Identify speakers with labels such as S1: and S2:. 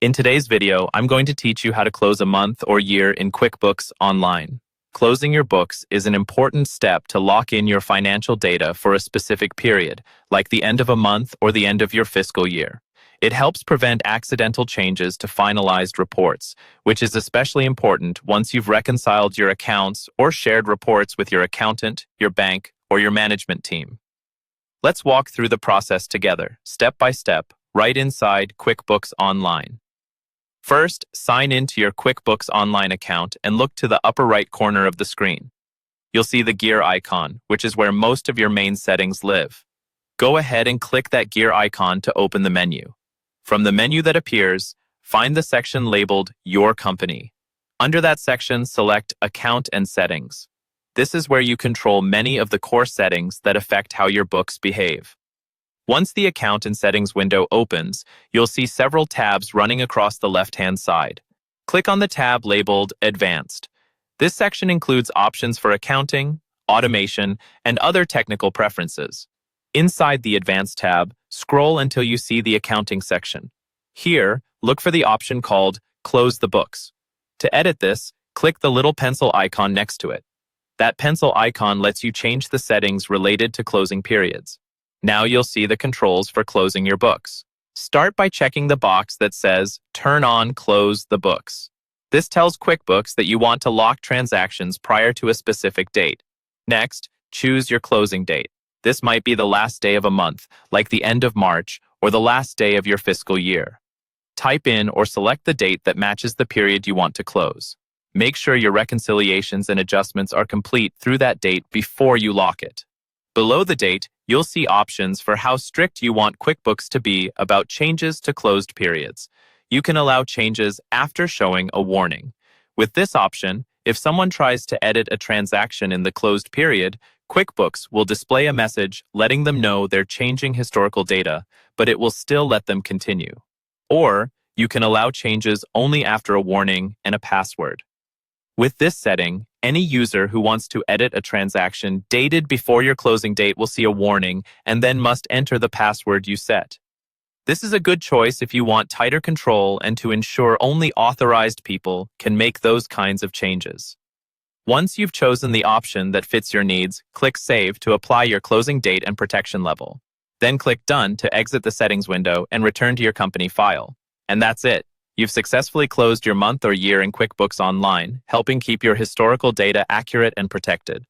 S1: In today's video, I'm going to teach you how to close a month or year in QuickBooks Online. Closing your books is an important step to lock in your financial data for a specific period, like the end of a month or the end of your fiscal year. It helps prevent accidental changes to finalized reports, which is especially important once you've reconciled your accounts or shared reports with your accountant, your bank, or your management team. Let's walk through the process together, step by step, right inside QuickBooks Online. First, sign into your QuickBooks Online account and look to the upper right corner of the screen. You'll see the gear icon, which is where most of your main settings live. Go ahead and click that gear icon to open the menu. From the menu that appears, find the section labeled Your Company. Under that section, select Account and Settings. This is where you control many of the core settings that affect how your books behave. Once the Account and Settings window opens, you'll see several tabs running across the left-hand side. Click on the tab labeled Advanced. This section includes options for accounting, automation, and other technical preferences. Inside the Advanced tab, scroll until you see the Accounting section. Here, look for the option called Close the Books. To edit this, click the little pencil icon next to it. That pencil icon lets you change the settings related to closing periods. Now you'll see the controls for closing your books. Start by checking the box that says Turn on Close the Books. This tells QuickBooks that you want to lock transactions prior to a specific date. Next, choose your closing date. This might be the last day of a month, like the end of March, or the last day of your fiscal year. Type in or select the date that matches the period you want to close. Make sure your reconciliations and adjustments are complete through that date before you lock it. Below the date, you'll see options for how strict you want QuickBooks to be about changes to closed periods. You can allow changes after showing a warning. With this option, if someone tries to edit a transaction in the closed period, QuickBooks will display a message letting them know they're changing historical data, but it will still let them continue. Or, you can allow changes only after a warning and a password. With this setting, any user who wants to edit a transaction dated before your closing date will see a warning and then must enter the password you set. This is a good choice if you want tighter control and to ensure only authorized people can make those kinds of changes. Once you've chosen the option that fits your needs, click Save to apply your closing date and protection level. Then click Done to exit the settings window and return to your company file. And that's it. You've successfully closed your month or year in QuickBooks Online, helping keep your historical data accurate and protected.